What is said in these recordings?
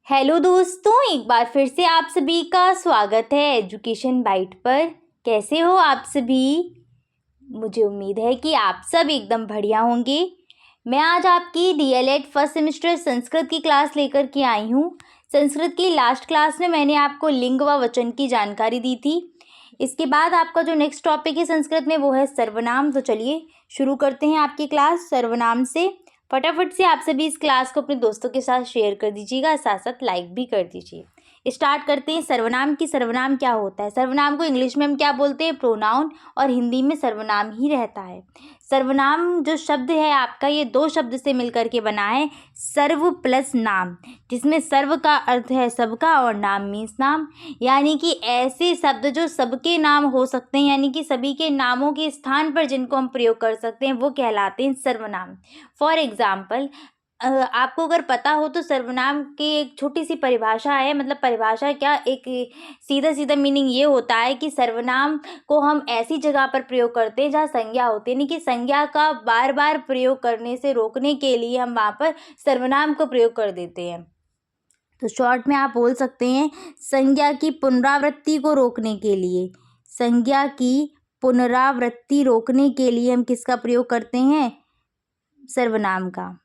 Hello दोस्तों, एक बार फिर से आप सभी का स्वागत है एजुकेशन बाइट पर। कैसे हो आप सभी? मुझे उम्मीद है कि आप सब एकदम बढ़िया होंगे। मैं आज आपकी डीएलएड फर्स्ट सेमेस्टर संस्कृत की क्लास लेकर के आई हूँ। संस्कृत की लास्ट क्लास में मैंने आपको लिंग व वचन की जानकारी दी थी। इसके बाद आपका जो नेक्स्ट टॉपिक है संस्कृत में वो है सर्वनाम। तो चलिए शुरू करते हैं आपकी क्लास सर्वनाम से। फटाफट से आप सभी इस क्लास को अपने दोस्तों के साथ शेयर कर दीजिएगा, साथ साथ लाइक भी कर दीजिए। स्टार्ट करते हैं सर्वनाम की। सर्वनाम क्या होता है? सर्वनाम को इंग्लिश में हम क्या बोलते हैं? प्रोनाउन, और हिंदी में सर्वनाम ही रहता है। सर्वनाम जो शब्द है आपका, ये दो शब्द से मिलकर के बना है, सर्व प्लस नाम, जिसमें सर्व का अर्थ है सबका और नाम मीन्स नाम, यानी कि ऐसे शब्द जो सबके नाम हो सकते हैं, यानी कि सभी के नामों के स्थान पर जिनको हम प्रयोग कर सकते हैं वो कहलाते हैं सर्वनाम। फॉर एग्जाम्पल, आपको अगर पता हो तो सर्वनाम की एक छोटी सी परिभाषा है, मतलब परिभाषा क्या, एक सीधा सीधा मीनिंग ये होता है कि सर्वनाम को हम ऐसी जगह पर प्रयोग करते हैं जहाँ संज्ञा होती है, यानी कि संज्ञा का बार बार प्रयोग करने से रोकने के लिए हम वहाँ पर सर्वनाम को प्रयोग कर देते हैं। तो शॉर्ट में आप बोल सकते हैं संज्ञा की पुनरावृत्ति को रोकने के लिए, संज्ञा की पुनरावृत्ति रोकने के लिए हम किसका प्रयोग करते हैं? सर्वनाम का।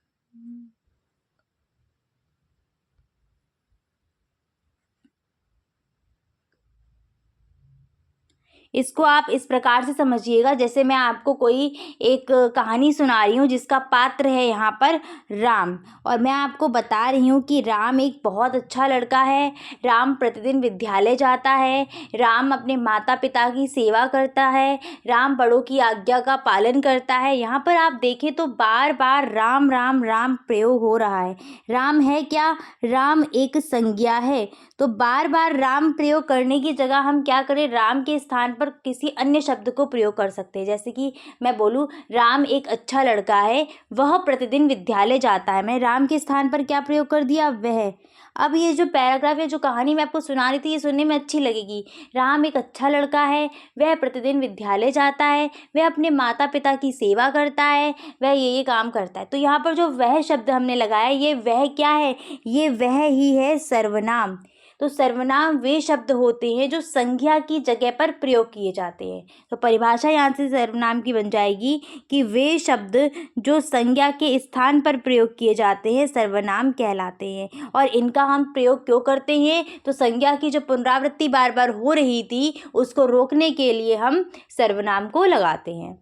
इसको आप इस प्रकार से समझिएगा, जैसे मैं आपको कोई एक कहानी सुना रही हूँ जिसका पात्र है यहाँ पर राम, और मैं आपको बता रही हूँ कि राम एक बहुत अच्छा लड़का है। राम प्रतिदिन विद्यालय जाता है, राम अपने माता पिता की सेवा करता है, राम बड़ों की आज्ञा का पालन करता है। यहाँ पर आप देखें तो बार बार राम राम राम प्रयोग हो रहा है। राम है क्या? राम एक संज्ञा है। तो बार बार राम प्रयोग करने की जगह हम क्या करें? राम के स्थान पर किसी अन्य शब्द को प्रयोग कर सकते हैं। जैसे कि मैं बोलूँ राम एक अच्छा लड़का है, वह प्रतिदिन विद्यालय जाता है, मैं राम के स्थान पर क्या प्रयोग कर दिया? वह। अब ये जो पैराग्राफ है, जो कहानी मैं आपको सुना रही थी, ये सुनने में अच्छी लगेगी। राम एक अच्छा लड़का है, वह प्रतिदिन विद्यालय जाता है, वह अपने माता पिता की सेवा करता है, वह ये काम करता है। तो यहाँ पर जो वह शब्द हमने लगाया, ये वह क्या है? ये वह ही है सर्वनाम। तो सर्वनाम वे शब्द होते हैं जो संज्ञा की जगह पर प्रयोग किए जाते हैं। तो परिभाषा यहाँ से सर्वनाम की बन जाएगी कि वे शब्द जो संज्ञा के स्थान पर प्रयोग किए जाते हैं सर्वनाम कहलाते हैं। और इनका हम प्रयोग क्यों करते हैं? तो संज्ञा की जो पुनरावृत्ति बार बार हो रही थी उसको रोकने के लिए हम सर्वनाम को लगाते हैं।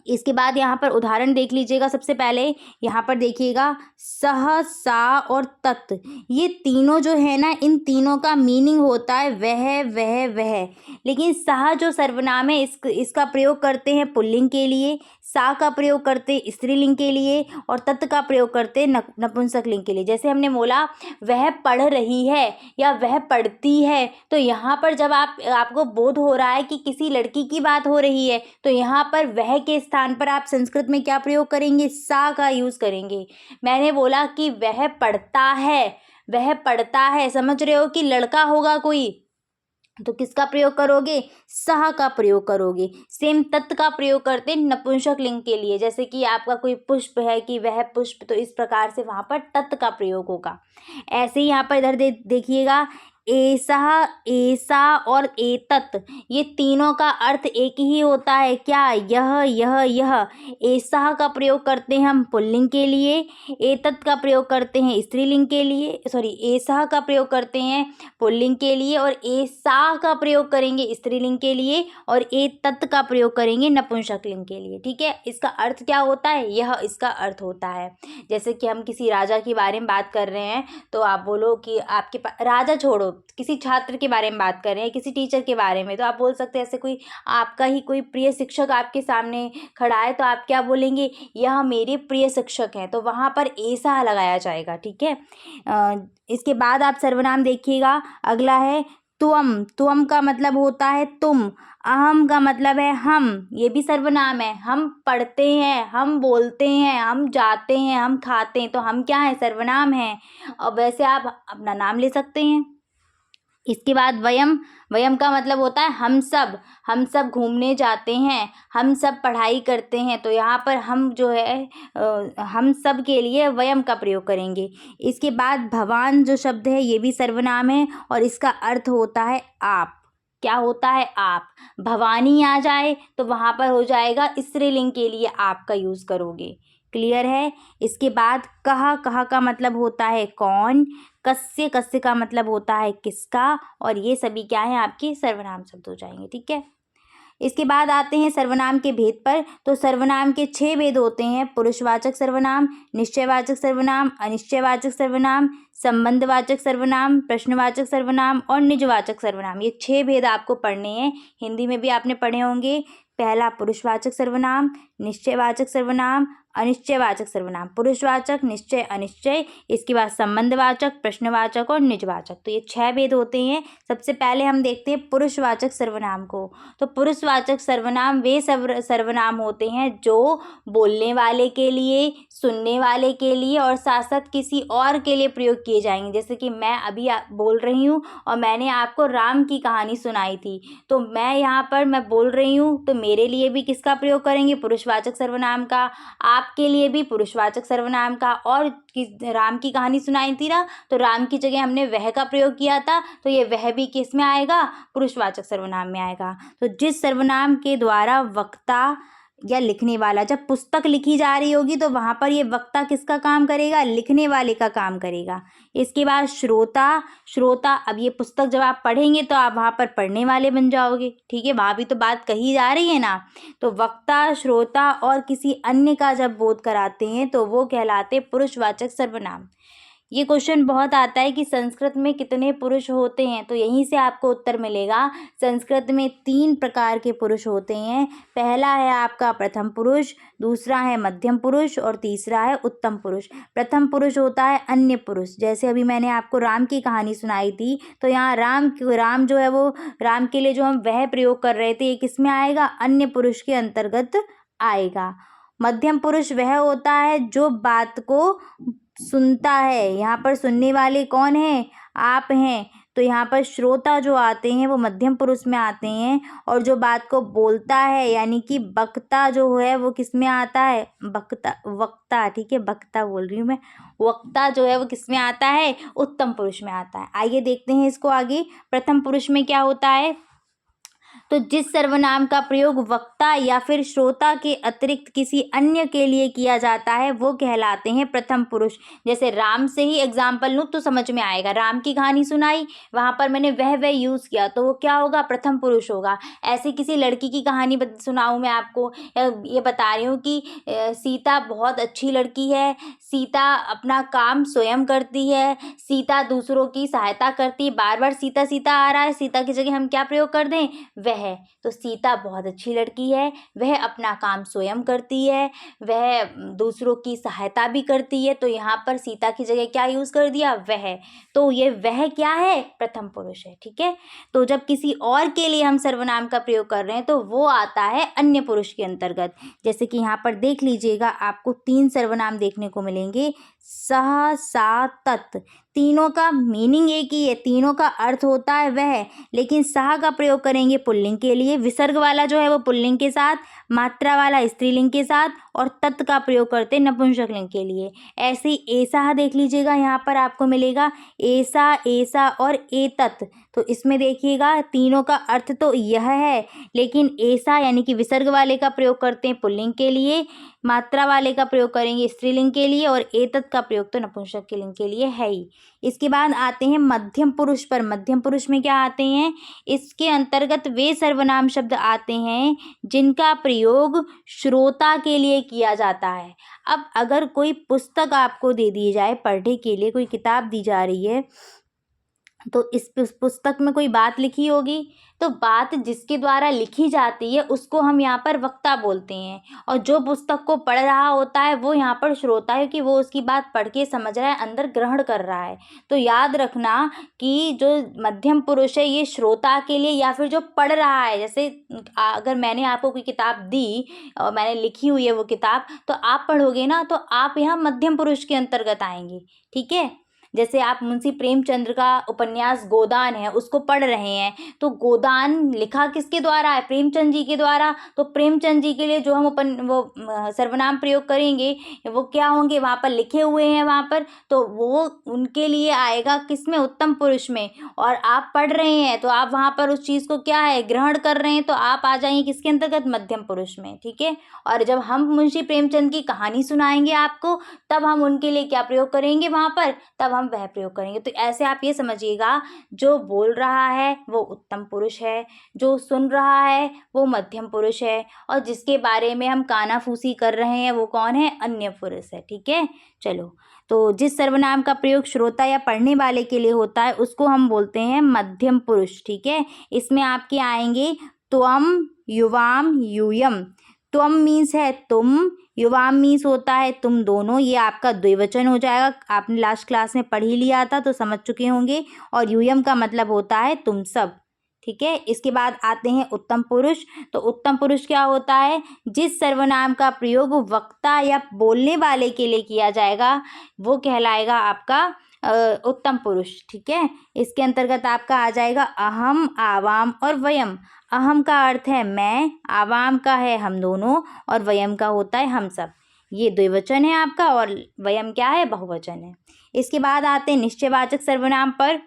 इसके बाद यहाँ पर उदाहरण देख लीजिएगा। सबसे पहले यहाँ पर देखिएगा, सह, सा और तत्, ये तीनों जो है ना, इन तीनों का मीनिंग होता है वह। लेकिन सह जो सर्वनाम है इसका प्रयोग करते हैं पुल्लिंग के लिए, सा का प्रयोग करते हैं स्त्रीलिंग के लिए, और तत् का प्रयोग करते हैं नपुंसक लिंग के लिए। जैसे हमने बोला वह पढ़ रही है या वह पढ़ती है, तो यहाँ पर जब आपको बोध हो रहा है कि किसी लड़की की बात हो रही है, तो यहाँ पर वह के स्थान पर आप संस्कृत में क्या प्रयोग करेंगे? सा का यूज करेंगे। मैंने बोला कि वह पढ़ता है, समझ रहे हो कि लड़का होगा कोई, तो किसका प्रयोग करोगे? सह का प्रयोग करोगे। सेम तत् का प्रयोग करते हैं नपुंसक लिंग के लिए, जैसे कि आपका कोई पुष्प है कि वह पुष्प, तो इस प्रकार से वहां पर तत् का प्रयोग होगा। ऐसे ही यहाँ पर इधर देखिएगा, ऐसा, ऐसा और एतत्, ये तीनों का अर्थ एक ही होता है। क्या? यह। ऐसा का प्रयोग करते हैं हम पुल्लिंग के लिए, एतत् का प्रयोग करते हैं स्त्रीलिंग के लिए, ऐसा का प्रयोग करते हैं पुल्लिंग के लिए, और ऐसा का प्रयोग करेंगे स्त्रीलिंग के लिए, और एतत् का प्रयोग करेंगे नपुंसक लिंग के लिए। ठीक है, इसका अर्थ क्या होता है? यह इसका अर्थ होता है। जैसे कि हम किसी राजा के बारे में बात कर रहे हैं, तो आप बोलो कि आपके पास, राजा छोड़ो, किसी छात्र के बारे में बात कर रहे हैं, किसी टीचर के बारे में, तो आप बोल सकते हैं ऐसे कोई आपका ही कोई प्रिय शिक्षक आपके सामने खड़ा है, तो आप क्या बोलेंगे? यह मेरे प्रिय शिक्षक हैं, तो वहाँ पर ऐसा लगाया जाएगा। ठीक है, इसके बाद आप सर्वनाम देखिएगा। अगला है त्वम का मतलब होता है तुम, अहम का मतलब है हम, ये भी सर्वनाम है। हम पढ़ते हैं, हम बोलते हैं, हम जाते हैं, हम खाते हैं, तो हम क्या है? सर्वनाम है। और वैसे आप अपना नाम ले सकते हैं। इसके बाद वयम, वयम का मतलब होता है हम सब घूमने जाते हैं, हम सब पढ़ाई करते हैं। तो यहाँ पर हम जो है हम सब के लिए वयम का प्रयोग करेंगे। इसके बाद भवान जो शब्द है ये भी सर्वनाम है और इसका अर्थ होता है आप। क्या होता है? आप। भवानी आ जाए तो वहाँ पर हो जाएगा स्त्रीलिंग के लिए आप का यूज़ करोगे। क्लियर है? इसके बाद कहा, कहा का मतलब होता है कौन। कस्य, कस्य का मतलब होता है किसका। और ये सभी क्या है? आपके सर्वनाम शब्द हो जाएंगे। ठीक है। इसके बाद आते हैं सर्वनाम के भेद पर। तो सर्वनाम के 6 भेद होते हैं: पुरुषवाचक सर्वनाम, निश्चयवाचक सर्वनाम, अनिश्चयवाचक सर्वनाम, संबंधवाचक सर्वनाम, प्रश्नवाचक सर्वनाम और निजवाचक सर्वनाम। ये 6 भेद आपको पढ़ने हैं। हिंदी में भी आपने पढ़े होंगे। पहला पुरुषवाचक सर्वनाम, निश्चयवाचक सर्वनाम, अनिश्चयवाचक सर्वनाम, पुरुषवाचक, निश्चय, अनिश्चय। इसके बाद संबंधवाचक, प्रश्नवाचक और निजवाचक। तो ये 6 भेद होते हैं। सबसे पहले हम देखते हैं पुरुषवाचक सर्वनाम को। तो पुरुषवाचक सर्वनाम वे सर्वनाम होते हैं जो बोलने वाले के लिए, सुनने वाले के लिए और साथ साथ किसी और के लिए प्रयोग किए जाएंगे। जैसे कि मैं अभी बोल रही हूँ और मैंने आपको राम की कहानी सुनाई थी, तो मैं यहाँ पर मैं बोल रही हूँ तो मेरे लिए भी किसका प्रयोग करेंगे? पुरुषवाचक सर्वनाम का। आपके लिए भी पुरुषवाचक सर्वनाम का। और राम की कहानी सुनाई थी ना, तो राम की जगह हमने वह का प्रयोग किया था, तो ये वह भी किस में आएगा? पुरुषवाचक सर्वनाम में आएगा। तो जिस सर्वनाम के द्वारा वक्ता या लिखने वाला, जब पुस्तक लिखी जा रही होगी तो वहाँ पर ये वक्ता किसका काम करेगा? लिखने वाले का काम करेगा। इसके बाद श्रोता, श्रोता, अब ये पुस्तक जब आप पढ़ेंगे तो आप वहाँ पर पढ़ने वाले बन जाओगे। ठीक है, वहाँ भी तो बात कही जा रही है ना। तो वक्ता, श्रोता और किसी अन्य का जब बोध कराते हैं तो वो कहलाते पुरुषवाचक सर्वनाम। ये क्वेश्चन बहुत आता है कि संस्कृत में कितने पुरुष होते हैं, तो यहीं से आपको उत्तर मिलेगा। संस्कृत में 3 प्रकार के पुरुष होते हैं। पहला है आपका प्रथम पुरुष, दूसरा है मध्यम पुरुष और तीसरा है उत्तम पुरुष। प्रथम पुरुष होता है अन्य पुरुष। जैसे अभी मैंने आपको राम की कहानी सुनाई थी, तो यहाँ राम जो है वो राम के लिए जो हम वह प्रयोग कर रहे थे, ये किस में आएगा? अन्य पुरुष के अंतर्गत आएगा। मध्यम पुरुष वह होता है जो बात को सुनता है। यहाँ पर सुनने वाले कौन है? आप हैं। तो यहाँ पर श्रोता जो आते हैं वो मध्यम पुरुष में आते हैं। और जो बात को बोलता है यानी कि वक्ता जो है वो किस में आता है? वक्ता। ठीक है, वक्ता बोल रही हूँ मैं। वक्ता जो है वो किस में आता है? उत्तम पुरुष में आता है। आइए देखते हैं इसको आगे। प्रथम पुरुष में क्या होता है? तो जिस सर्वनाम का प्रयोग वक्ता या फिर श्रोता के अतिरिक्त किसी अन्य के लिए किया जाता है वो कहलाते हैं प्रथम पुरुष। जैसे राम से ही एग्जाम्पल लूँ तो समझ में आएगा। राम की कहानी सुनाई, वहाँ पर मैंने वह यूज़ किया, तो वो क्या होगा? प्रथम पुरुष होगा। ऐसे किसी लड़की की कहानी सुनाऊँ मैं आपको, ये बता रही हूँ कि सीता बहुत अच्छी लड़की है, सीता अपना काम स्वयं करती है, सीता दूसरों की सहायता करती है। बार बार सीता सीता आ रहा है, सीता की जगह हम क्या प्रयोग कर दें? वह। तो सीता बहुत अच्छी लड़की है, वह अपना काम स्वयं करती है, वह दूसरों की सहायता भी करती है। तो यहाँ पर सीता की जगह क्या यूज़ कर दिया? वह। तो ये वह क्या है? प्रथम पुरुष है। ठीक है, तो जब किसी और के लिए हम सर्वनाम का प्रयोग कर रहे हैं तो वो आता है अन्य पुरुष के अंतर्गत। जैसे कि यहाँ पर देख लीजिएगा, आपको 3 सर्वनाम देखने को मिलेंगे। सह, सा, तत्। तीनों का मीनिंग एक ही है, तीनों का अर्थ होता है वह, लेकिन सह का प्रयोग करेंगे पुल्लिंग के लिए, विसर्ग वाला जो है वो पुल्लिंग के साथ, मात्रा वाला स्त्रीलिंग के साथ और तत् का प्रयोग करते नपुंसक लिंग के लिए। ऐसे ही ऐसा देख लीजिएगा, यहाँ पर आपको मिलेगा ऐसा, ऐसा और एतत्। तो इसमें देखिएगा तीनों का अर्थ तो यह है, लेकिन ऐसा यानी कि विसर्ग वाले का प्रयोग करते हैं पुल्लिंग के लिए, मात्रा वाले का प्रयोग करेंगे स्त्रीलिंग के लिए और एतत् का प्रयोग तो नपुंसक लिंग के लिए है ही। इसके बाद आते हैं मध्यम पुरुष पर। मध्यम पुरुष में क्या आते हैं? इसके अंतर्गत वे सर्वनाम शब्द आते हैं जिनका प्रयोग श्रोता के लिए किया जाता है। अब अगर कोई पुस्तक आपको दे दी जाए पढ़ने के लिए, कोई किताब दी जा रही है, तो इस पुस्तक में कोई बात लिखी होगी, तो बात जिसके द्वारा लिखी जाती है उसको हम यहाँ पर वक्ता बोलते हैं, और जो पुस्तक को पढ़ रहा होता है वो यहाँ पर श्रोता है कि वो उसकी बात पढ़ के समझ रहा है, अंदर ग्रहण कर रहा है। तो याद रखना कि जो मध्यम पुरुष है ये श्रोता के लिए या फिर जो पढ़ रहा है, जैसे अगर मैंने आपको कोई किताब दी और मैंने लिखी हुई है वो किताब, तो आप पढ़ोगे ना, तो आप यहाँ मध्यम पुरुष के अंतर्गत आएंगे। ठीक है, जैसे आप मुंशी प्रेमचंद्र का उपन्यास गोदान है उसको पढ़ रहे हैं, तो गोदान लिखा किसके द्वारा है? प्रेमचंद जी के द्वारा। तो प्रेमचंद जी के लिए जो हम सर्वनाम प्रयोग करेंगे वो क्या होंगे? वहाँ पर लिखे हुए हैं वहाँ पर, तो वो उनके लिए आएगा किसमें? उत्तम पुरुष में। और आप पढ़ रहे हैं तो आप वहाँ पर उस चीज़ को क्या है? ग्रहण कर रहे हैं, तो आप आ जाएंगे किसके अंतर्गत? मध्यम पुरुष में। ठीक है। और जब हम मुंशी प्रेमचंद की कहानी सुनाएंगे आपको, तब हम उनके लिए क्या प्रयोग करेंगे वहाँ पर? तब हम वह प्रयोग करेंगे। तो ऐसे आप ये समझिएगा, जो बोल रहा है वो उत्तम पुरुष है, जो सुन रहा है वो मध्यम पुरुष है, और जिसके बारे में हम कानाफूसी कर रहे हैं वो कौन है? अन्य पुरुष है। ठीक है। चलो, तो जिस सर्वनाम का प्रयोग श्रोता या पढ़ने वाले के लिए होता है उसको हम बोलते हैं मध्यम पुरुष। ठीक है। इसमें आपके आएंगे त्वम, युवाम, यूयम। त्वम मीन्स है तुम, युवाम मीन्स होता है तुम दोनों, ये आपका द्विवचन हो जाएगा। आपने लास्ट क्लास में पढ़ ही लिया था तो समझ चुके होंगे। और यूयम का मतलब होता है तुम सब। ठीक है। इसके बाद आते हैं उत्तम पुरुष। तो उत्तम पुरुष क्या होता है? जिस सर्वनाम का प्रयोग वक्ता या बोलने वाले के लिए किया जाएगा वो कहलाएगा आपका उत्तम पुरुष। ठीक है। इसके अंतर्गत आपका आ जाएगा अहम, आवाम और वयम। अहम का अर्थ है मैं, आवाम का है हम दोनों, और वयम का होता है हम सब। ये द्विवचन है आपका, और वयम क्या है? बहुवचन है। इसके बाद आते हैं निश्चयवाचक सर्वनाम पर।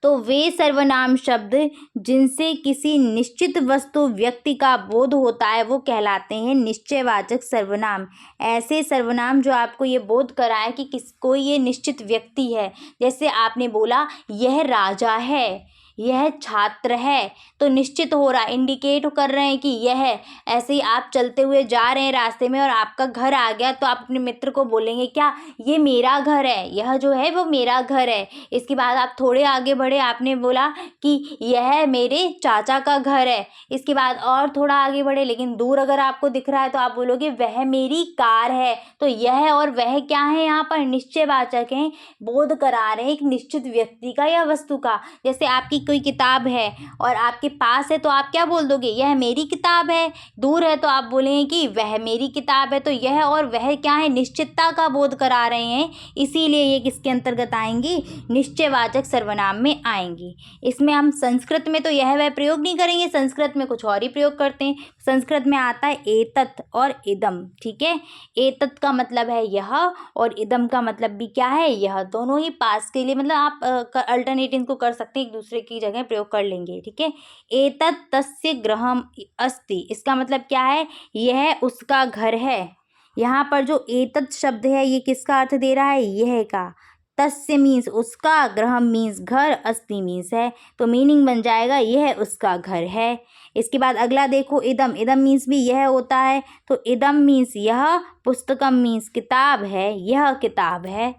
तो वे सर्वनाम शब्द जिनसे किसी निश्चित वस्तु व्यक्ति का बोध होता है वो कहलाते हैं निश्चयवाचक सर्वनाम। ऐसे सर्वनाम जो आपको ये बोध कराए कि कोई ये निश्चित व्यक्ति है। जैसे आपने बोला यह राजा है, यह छात्र है, तो निश्चित हो रहा, इंडिकेट कर रहे हैं कि यह। ऐसे ही आप चलते हुए जा रहे हैं रास्ते में और आपका घर आ गया, तो आप अपने मित्र को बोलेंगे क्या? ये मेरा घर है, यह जो है वो मेरा घर है। इसके बाद आप थोड़े आगे बढ़े, आपने बोला कि यह मेरे चाचा का घर है। इसके बाद और थोड़ा आगे बढ़े, लेकिन दूर अगर आपको दिख रहा है तो आप बोलोगे वह मेरी कार है। तो यह और वह क्या है? यहाँ पर निश्चयवाचक हैं, बोध करा रहे हैं एक निश्चित व्यक्ति का या वस्तु का। जैसे आपकी कोई किताब है और आपके पास है तो आप क्या बोल दोगे? यह मेरी किताब है। दूर है तो आप बोलेंगे कि वह मेरी किताब है। तो यह और वह क्या है? निश्चितता का बोध करा रहे हैं, इसीलिए ये किसके अंतर्गत आएंगी? निश्चयवाचक सर्वनाम में आएंगी। इसमें हम संस्कृत में तो यह वह प्रयोग नहीं करेंगे, संस्कृत में कुछ और ही प्रयोग करते हैं। संस्कृत में आता है एतत् और इदम। ठीक है। एतत् का मतलब है यह, और इदम का मतलब भी क्या है? यह। दोनों ही पास के लिए, मतलब आप अल्टरनेट इनको कर सकते हैं, एक दूसरे की जगह प्रयोग कर लेंगे। ठीक है। एतत् तस्य गृहम् अस्ति, इसका मतलब क्या है? यह उसका घर है। यहाँ पर जो एतत् शब्द है ये किसका अर्थ दे रहा है? यह का। तस्य मीन्स उसका, गृहम मीन्स घर, अस्ति मीन्स है, तो मीनिंग बन जाएगा यह उसका घर है। इसके बाद अगला देखो इदम। इदम मीन्स भी यह होता है, तो इदम मीन्स यह, पुस्तकम मीन्स किताब है, यह किताब है।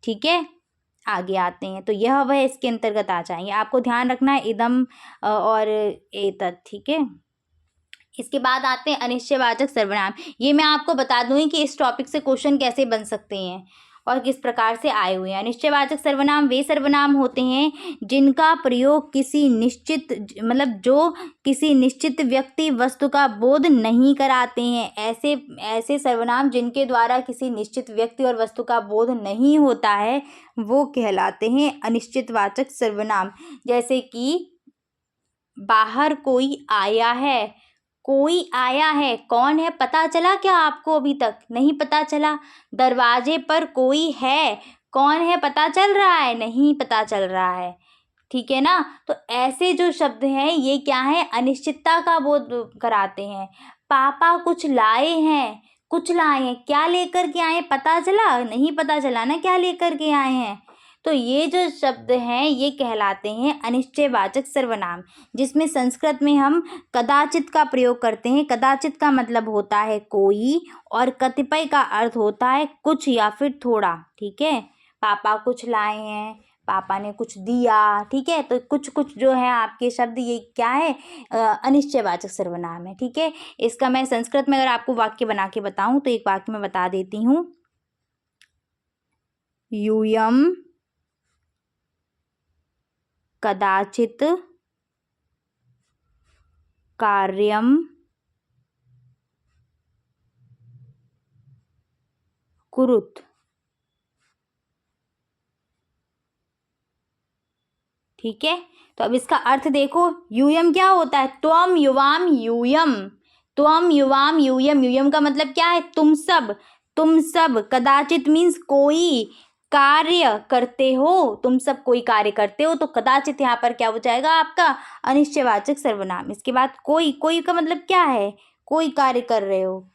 ठीक है। आगे आते हैं, तो यह वह इसके अंतर्गत आ जाएंगे। आपको ध्यान रखना है इदम और एतत्। ठीक है। इसके बाद आते हैं अनिश्चयवाचक सर्वनाम। ये मैं आपको बता दूंगी कि इस टॉपिक से क्वेश्चन कैसे बन सकते हैं और किस प्रकार से आए हुए हैं। अनिश्चयवाचक सर्वनाम वे सर्वनाम होते हैं जिनका प्रयोग किसी निश्चित, मतलब जो किसी निश्चित व्यक्ति वस्तु का बोध नहीं कराते हैं। ऐसे ऐसे सर्वनाम जिनके द्वारा किसी निश्चित व्यक्ति और वस्तु का बोध नहीं होता है वो कहलाते हैं अनिश्चितवाचक सर्वनाम। जैसे कि बाहर कोई आया है, कोई आया है, कौन है पता चला क्या आपको? अभी तक नहीं पता चला। दरवाजे पर कोई है, कौन है पता चल रहा है? नहीं पता चल रहा है। ठीक है ना। तो ऐसे जो शब्द हैं ये क्या है? अनिश्चितता का बोध कराते हैं। पापा कुछ लाए हैं, कुछ लाए हैं, क्या लेकर के आए? पता चला? नहीं पता चला ना क्या लेकर के आए हैं। तो ये जो शब्द हैं ये कहलाते हैं अनिश्चयवाचक सर्वनाम, जिसमें संस्कृत में हम कदाचित का प्रयोग करते हैं। कदाचित का मतलब होता है कोई, और कतिपय का अर्थ होता है कुछ या फिर थोड़ा। ठीक है। पापा कुछ लाए हैं, पापा ने कुछ दिया। ठीक है। तो कुछ कुछ जो है आपके शब्द ये क्या है? अनिश्चयवाचक सर्वनाम है। ठीक है। इसका मैं संस्कृत में अगर आपको वाक्य बना के बताऊं तो एक वाक्य में बता देती हूँ। यूयम कदाचित कार्यम कुरुत। ठीक है। तो अब इसका अर्थ देखो, यूयम क्या होता है, त्वम युवाम यूयम, त्वम युवाम यूयम, यूयम का मतलब क्या है, तुम सब, तुम सब, कदाचित मीन्स कोई कार्य करते हो, तुम सब कोई कार्य करते हो, तो कदाचित यहाँ पर क्या हो जाएगा आपका अनिश्चयवाचक सर्वनाम। इसके बाद कोई, कोई का मतलब क्या है, कोई कार्य कर रहे हो,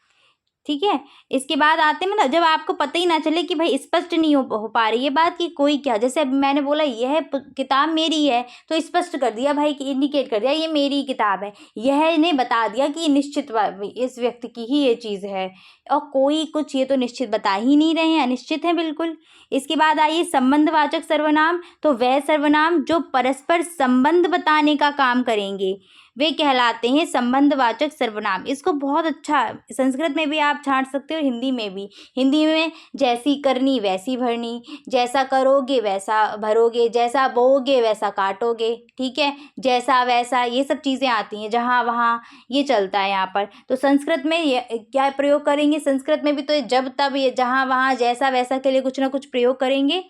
ठीक है। इसके बाद आते हैं मतलब जब आपको पता ही ना चले कि भाई स्पष्ट नहीं हो पा रही है बात कि कोई क्या, जैसे अब मैंने बोला यह किताब मेरी है, तो स्पष्ट कर दिया भाई कि इंडिकेट कर दिया ये मेरी किताब है, यह ने बता दिया कि निश्चित इस व्यक्ति की ही ये चीज़ है। और कोई कुछ, ये तो निश्चित बता ही नहीं रहे हैं, अनिश्चित है बिल्कुल। इसके बाद आइए संबंधवाचक सर्वनाम। तो वह सर्वनाम जो परस्पर संबंध बताने का काम करेंगे वे कहलाते हैं संबंधवाचक सर्वनाम। इसको बहुत अच्छा संस्कृत में भी आप छांट सकते हो, हिंदी में भी। हिंदी में जैसी करनी वैसी भरनी, जैसा करोगे वैसा भरोगे, जैसा बोओगे वैसा काटोगे, ठीक है, जैसा वैसा, ये सब चीज़ें आती हैं, जहाँ वहाँ, ये चलता है यहाँ पर। तो संस्कृत में ये क्या प्रयोग करेंगे, संस्कृत में भी तो जब तब, ये जहाँ वहाँ, जैसा वैसा के लिए कुछ ना कुछ प्रयोग करेंगे।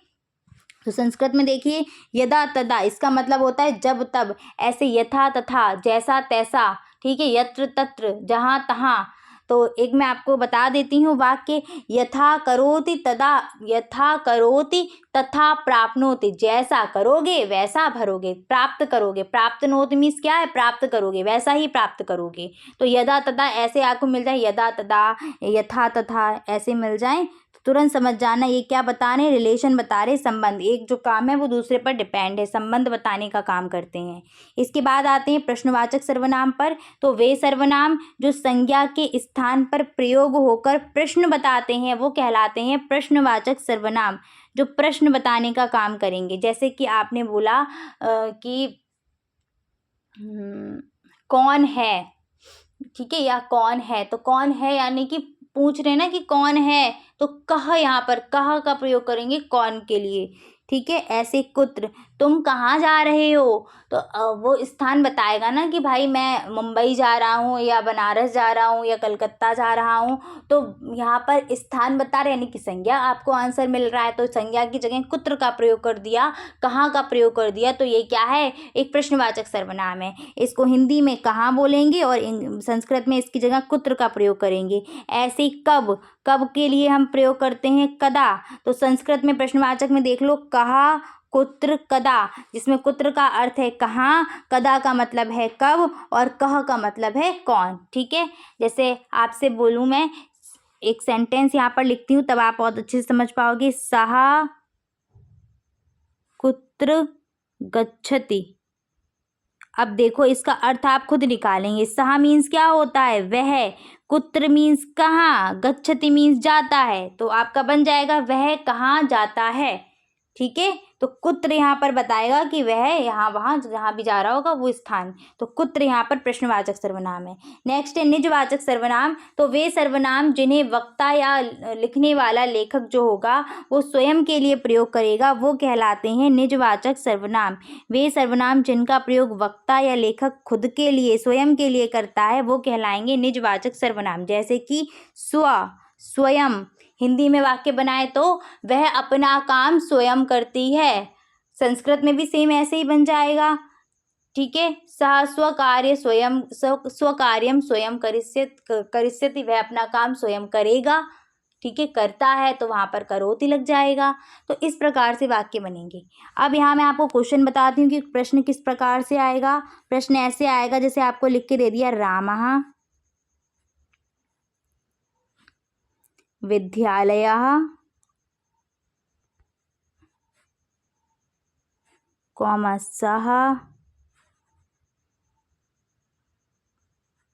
तो संस्कृत में देखिए यदा तदा, इसका मतलब होता है जब तब, ऐसे यथा तथा, जैसा तैसा, ठीक है, यत्र तत्र, जहाँ तहाँ। तो एक मैं आपको बता देती हूँ वाक्य, यथा करोति तदा, यथा करोति तथा प्राप्नोति, जैसा करोगे वैसा भरोगे, प्राप्त करोगे, प्राप्त नोति मीन्स क्या है, प्राप्त करोगे, वैसा ही प्राप्त करोगे। तो यदा तदा ऐसे आपको मिल जाए, यदा तदा, यथा तथा ऐसे मिल जाए, तुरंत समझ जाना ये क्या बता रहे हैं, रिलेशन बता रहे, संबंध, एक जो काम है वो दूसरे पर डिपेंड है, संबंध बताने का काम करते हैं। इसके बाद आते हैं प्रश्नवाचक सर्वनाम पर। तो वे सर्वनाम जो संज्ञा के स्थान पर प्रयोग होकर प्रश्न बताते हैं वो कहलाते हैं प्रश्नवाचक सर्वनाम, जो प्रश्न बताने का काम करेंगे। जैसे कि आपने बोला कि कौन है, ठीक है, या कौन है, तो कौन है यानी कि पूछ रहे ना कि कौन है, तो कह, यहाँ पर कह का प्रयोग करेंगे कौन के लिए, ठीक है। ऐसे कुत्र, तुम कहाँ जा रहे हो, तो वो स्थान बताएगा ना कि भाई मैं मुंबई जा रहा हूँ, या बनारस जा रहा हूँ, या कलकत्ता जा रहा हूँ। तो यहाँ पर स्थान बता रहे यानी कि संज्ञा, आपको आंसर मिल रहा है, तो संज्ञा की जगह कुत्र का प्रयोग कर दिया, कहाँ का प्रयोग कर दिया, तो ये क्या है, एक प्रश्नवाचक सर्वनाम है। इसको हिंदी में कहाँ बोलेंगे और संस्कृत में इसकी जगह कुत्र का प्रयोग करेंगे। ऐसे कब, कब के लिए हम प्रयोग करते हैं कदा, तो संस्कृत में प्रश्नवाचक में देख लो, कहा, कुत्र, कदा, जिसमें कुत्र का अर्थ है कहाँ, कदा का मतलब है कब, और कह का मतलब है कौन, ठीक है। जैसे आपसे बोलूँ मैं, एक सेंटेंस यहाँ पर लिखती हूँ तब आप बहुत अच्छे से समझ पाओगे, सहा कुत्र गच्छति। अब देखो इसका अर्थ आप खुद निकालेंगे, सहा मीन्स क्या होता है, वह, कुत्र मीन्स कहाँ, गच्छति मीन्स जाता है, तो आपका बन जाएगा वह कहाँ जाता है, ठीक है। तो कुत्र यहाँ पर बताएगा कि वह यहाँ वहाँ जहाँ भी जा रहा होगा वो स्थान, तो कुत्र यहाँ पर प्रश्नवाचक सर्वनाम है। नेक्स्ट है निजवाचक सर्वनाम। तो वे सर्वनाम जिन्हें वक्ता या लिखने वाला लेखक जो होगा वो स्वयं के लिए प्रयोग करेगा वो कहलाते हैं निजवाचक सर्वनाम। वे सर्वनाम जिनका प्रयोग वक्ता या लेखक खुद के लिए, स्वयं के लिए करता है वो कहलाएंगे निजवाचक सर्वनाम। जैसे कि स्व, स्वयं, हिंदी में वाक्य बनाए तो वह अपना काम स्वयं करती है, संस्कृत में भी सेम ऐसे ही बन जाएगा, ठीक है। सह स्वकार्य स्वयं, स्वकार्यम स्वयं करिष्यति, वह अपना काम स्वयं करेगा, ठीक है, करता है तो वहाँ पर करोति लग जाएगा। तो इस प्रकार से वाक्य बनेंगे। अब यहाँ मैं आपको क्वेश्चन बताती हूँ कि प्रश्न किस प्रकार से आएगा। प्रश्न ऐसे आएगा जैसे आपको लिख के दे दिया, रामः विद्यालयः सः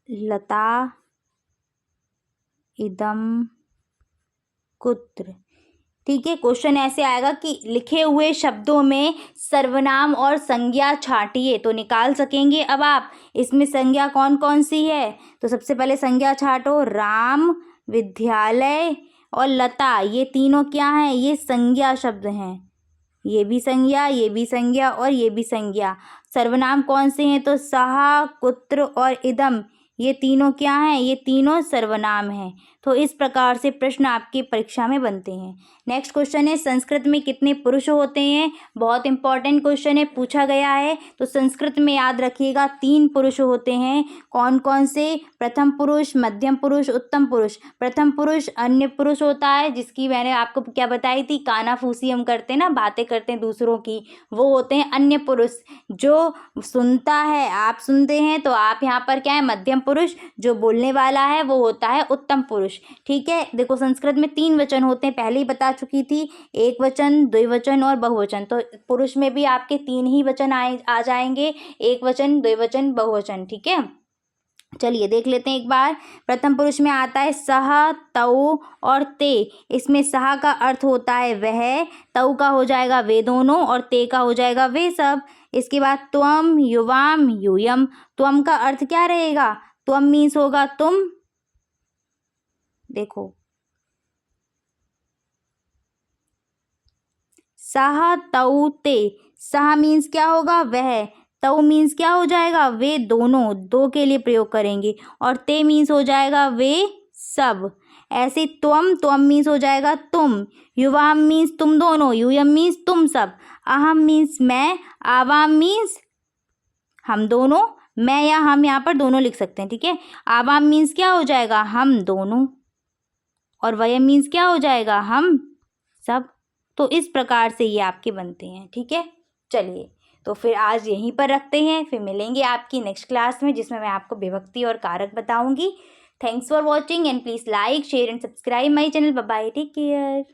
लता इदं कुत्र, ठीक है। क्वेश्चन ऐसे आएगा कि लिखे हुए शब्दों में सर्वनाम और संज्ञा छांटिए, तो निकाल सकेंगे अब आप इसमें संज्ञा कौन कौन सी है। तो सबसे पहले संज्ञा छांटो, राम, विद्यालय और लता, ये तीनों क्या हैं, ये संज्ञा शब्द हैं, ये भी संज्ञा, ये भी संज्ञा और ये भी संज्ञा। सर्वनाम कौन से हैं, तो सहा, कुत्र और इदम, ये तीनों क्या हैं, ये तीनों सर्वनाम हैं। तो इस प्रकार से प्रश्न आपकी परीक्षा में बनते हैं। नेक्स्ट क्वेश्चन है, संस्कृत में कितने पुरुष होते हैं? बहुत इंपॉर्टेंट क्वेश्चन है, पूछा गया है। तो संस्कृत में याद रखिएगा 3 पुरुष होते हैं। कौन कौन से? प्रथम पुरुष, मध्यम पुरुष, उत्तम पुरुष। प्रथम पुरुष अन्य पुरुष होता है, जिसकी मैंने आपको क्या बताई थी, कानाफूसी हम करते हैं ना, बातें करते हैं दूसरों की, वो होते हैं अन्य पुरुष। जो सुनता है, आप सुनते हैं तो आप यहाँ पर क्या है, मध्यम पुरुष। जो बोलने वाला है वो होता है उत्तम पुरुष। ठीक है, देखो संस्कृत में 3 वचन होते हैं, पहले ही बता चुकी थी, एक वचन, द्विवचन और बहुवचन। तो पुरुष में भी आपके 3 ही वचन आ जाएंगे, एक वचन, द्विवचन, बहुवचन। ठीक है, चलिए देख लेते हैं एक बार। प्रथम पुरुष में आता है सह, तौ और ते। इसमें सह का अर्थ होता है वह, तौ का हो जाएगा वे दोनों, और ते का हो जाएगा वे सब। इसके बाद त्वम, युवाम, यूयम। त्वम का अर्थ क्या रहेगा? त्वम मीन्स होगा तुम। देखो सह, तौ, ते। सह मीन्स क्या होगा? वह। तौ मीन्स क्या हो जाएगा? वे दोनों, दो के लिए प्रयोग करेंगे। और ते मीन्स हो जाएगा वे सब। ऐसे त्वम, त्वम मीन्स हो जाएगा तुम। युवाम मीन्स तुम दोनों, यूयम मीन्स तुम सब। अहम मीन्स मैं, आवाम मीन्स हम दोनों। मैं या हम यहाँ पर दोनों लिख सकते हैं। ठीक है, आवाम मीन्स क्या हो जाएगा? हम दोनों। और वयम मीन्स क्या हो जाएगा? हम सब। तो इस प्रकार से ये आपके बनते हैं। ठीक है, चलिए तो फिर आज यहीं पर रखते हैं, फिर मिलेंगे आपकी नेक्स्ट क्लास में, जिसमें मैं आपको विभक्ति और कारक बताऊंगी। Thanks for watching and please like, share and subscribe my channel. Bye bye, take care.